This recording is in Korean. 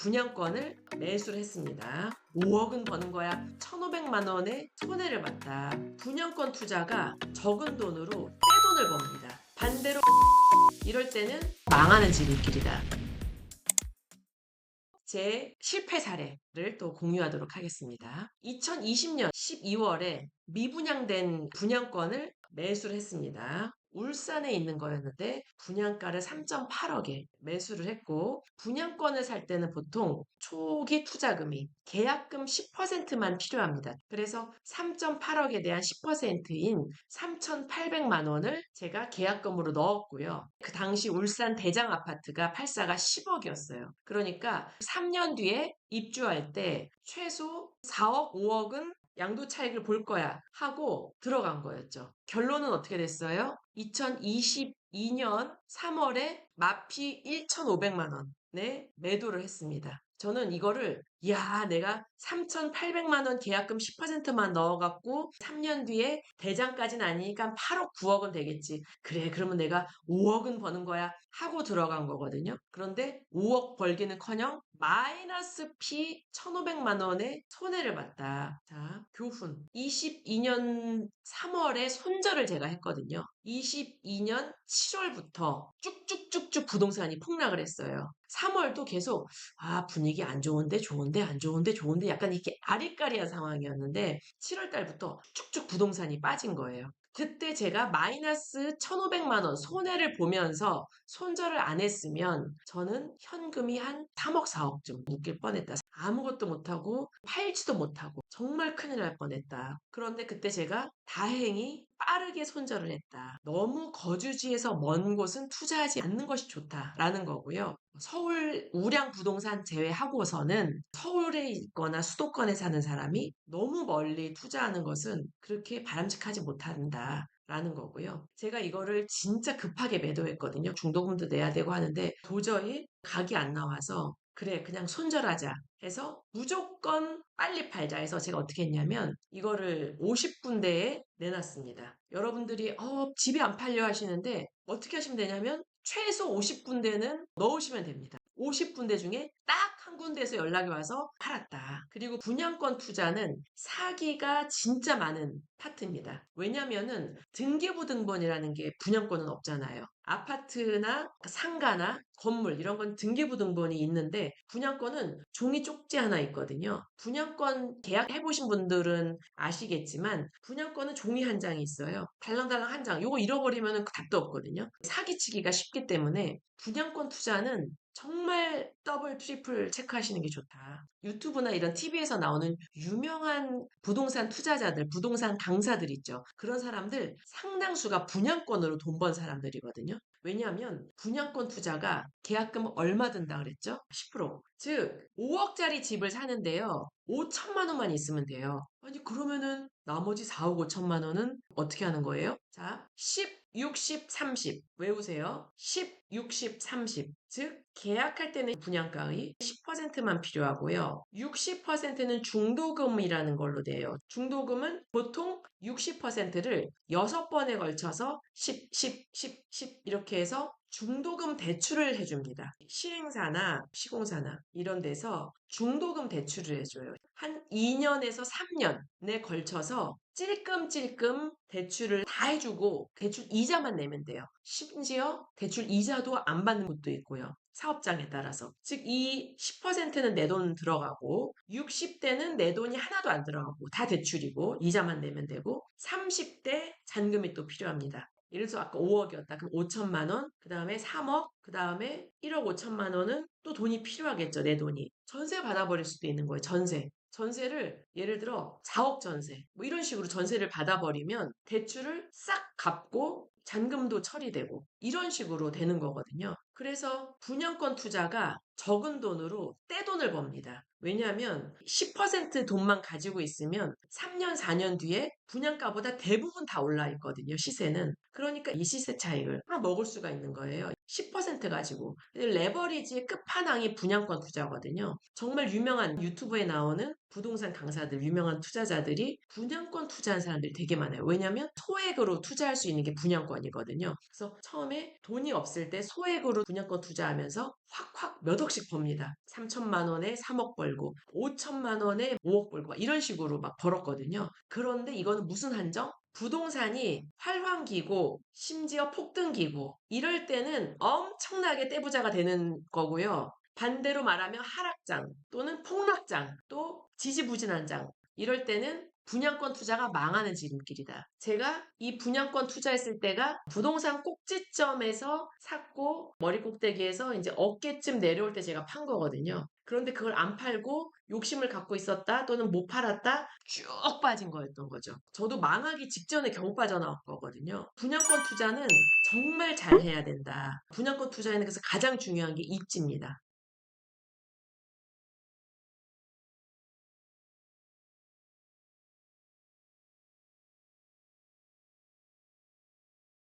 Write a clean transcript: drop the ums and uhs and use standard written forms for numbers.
분양권을 매수를 했습니다. 5억은 버는 거야. 1,500만 원의 손해를 봤다. 분양권 투자가 적은 돈으로 떼돈을 법니다. 반대로 이럴 때는 망하는 집이 길이다. 제 실패 사례를 또 공유하도록 하겠습니다. 2020년 12월에 미분양된 분양권을 매수를 했습니다. 울산에 있는 거였는데 분양가를 3.8억에 매수를 했고, 분양권을 살 때는 보통 초기 투자금이 계약금 10%만 필요합니다. 그래서 3.8억에 대한 10%인 3,800만 원을 제가 계약금으로 넣었고요. 그 당시 울산 대장 아파트가 팔사가 10억이었어요. 그러니까 3년 뒤에 입주할 때 최소 4억, 5억은 양도 차익을 볼 거야 하고 들어간 거였죠. 결론은 어떻게 됐어요? 2022년 3월에 마피 1,500만 원에 매도를 했습니다. 저는 이거를 내가 3,800만 원 계약금 10%만 넣어갖고 3년 뒤에 대장까지는 아니니까 8억, 9억은 되겠지. 그래, 그러면 내가 5억은 버는 거야 하고 들어간 거거든요. 그런데 5억 벌기는커녕 마이너스 피 1,500만 원의 손해를 봤다. 자, 교훈. 22년 3월에 손절을 제가 했거든요. 22년 7월부터 쭉쭉쭉쭉 부동산이 폭락을 했어요. 3월도 계속 분위기 안 좋은데 좋은데 안 좋은데 좋은데 약간 이렇게 아리까리한 상황이었는데 7월 달부터 쭉쭉 부동산이 빠진 거예요. 그때 제가 마이너스 1,500만 원 손해를 보면서 손절을 안 했으면 저는 현금이 한 3억, 4억쯤 묶일 뻔했다. 아무것도 못하고 팔지도 못하고 정말 큰일 날 뻔했다. 그런데 그때 제가 다행히 빠르게 손절을 했다. 너무 거주지에서 먼 곳은 투자하지 않는 것이 좋다라는 거고요. 서울 우량 부동산 제외하고서는 서울에 있거나 수도권에 사는 사람이 너무 멀리 투자하는 것은 그렇게 바람직하지 못한다. 라는 거고요. 제가 이거를 진짜 급하게 매도했거든요. 중도금도 내야 되고 하는데 도저히 각이 안 나와서 그래 그냥 손절하자 해서 무조건 빨리 팔자 해서 제가 어떻게 했냐면 이거를 50군데에 내놨습니다. 여러분들이 집이 안 팔려 하시는데 어떻게 하시면 되냐면 최소 50군데는 넣으시면 됩니다. 50군데 중에 딱 한 군데에서 연락이 와서 팔았다. 그리고 분양권 투자는 사기가 진짜 많은 파트입니다. 왜냐면은 등기부등본이라는 게 분양권은 없잖아요. 아파트나 상가나 건물 이런 건 등기부등본이 있는데 분양권은 종이 쪽지 하나 있거든요. 분양권 계약해보신 분들은 아시겠지만 분양권은 종이 한 장이 있어요. 달랑달랑 한 장. 요거 잃어버리면 답도 없거든요. 사기치기가 쉽기 때문에 분양권 투자는 정말 더블, 트리플 체크하시는 게 좋다. 유튜브나 이런 TV에서 나오는 유명한 부동산 투자자들, 부동산 강사들 있죠. 그런 사람들 상당수가 분양권으로 돈 번 사람들이거든요. 왜냐하면 분양권 투자가 계약금 얼마 든다 그랬죠? 10%. 즉 5억짜리 집을 사는데요. 5천만 원만 있으면 돼요. 아니 그러면은 나머지 4억 5천만 원은 어떻게 하는 거예요? 자, 10, 60, 30 외우세요. 10, 60, 30. 즉 계약할 때는 분양가의 10%만 필요하고요. 60%는 중도금이라는 걸로 돼요. 중도금은 보통 60%를 6번에 걸쳐서 10, 10, 10, 10 이렇게 해서 중도금 대출을 해줍니다. 시행사나 시공사나 이런 데서 중도금 대출을 해줘요. 한 2년에서 3년에 걸쳐서 찔끔찔끔 대출을 다 해주고 대출 이자만 내면 돼요. 심지어 대출 이자도 안 받는 곳도 있고요. 사업장에 따라서. 즉, 이 10%는 내 돈 들어가고, 60대는 내 돈이 하나도 안 들어가고, 다 대출이고, 이자만 내면 되고, 30대 잔금이 또 필요합니다. 예를 들어서 아까 5억이었다. 그럼 5천만 원, 그 다음에 3억, 그 다음에 1억 5천만 원은 또 돈이 필요하겠죠, 내 돈이. 전세 받아버릴 수도 있는 거예요, 전세. 전세를 예를 들어 4억 전세 뭐 이런 식으로 전세를 받아버리면 대출을 싹 갚고 잔금도 처리되고 이런 식으로 되는 거거든요. 그래서 분양권 투자가 적은 돈으로 떼돈을 법니다. 왜냐하면 10% 돈만 가지고 있으면 3년, 4년 뒤에 분양가보다 대부분 다 올라 있거든요, 시세는. 그러니까 이 시세 차익을 다 먹을 수가 있는 거예요. 10% 가지고. 레버리지의 끝판왕이 분양권 투자거든요. 정말 유명한 유튜브에 나오는 부동산 강사들, 유명한 투자자들이 분양권 투자한 사람들이 되게 많아요. 왜냐면 소액으로 투자할 수 있는 게 분양권이거든요. 그래서 처음에 돈이 없을 때 소액으로 분양권 투자하면서 확확 몇 억씩 법니다. 3천만 원에 3억 벌고 5천만 원에 5억 벌고 막 이런 식으로 막 벌었거든요. 그런데 이거는 무슨 한정? 부동산이 활황기고 심지어 폭등기고 이럴 때는 엄청나게 떼부자가 되는 거고요. 반대로 말하면 하락장 또는 폭락장 또 지지부진한 장 이럴 때는 분양권 투자가 망하는 지름길이다. 제가 이 분양권 투자했을 때가 부동산 꼭지점에서 샀고 머리 꼭대기에서 이제 어깨쯤 내려올 때 제가 판 거거든요. 그런데 그걸 안 팔고 욕심을 갖고 있었다 또는 못 팔았다 쭉 빠진 거였던 거죠. 저도 망하기 직전에 겨우 빠져나온 거거든요. 분양권 투자는 정말 잘 해야 된다. 분양권 투자에는 그래서 가장 중요한 게 입지입니다.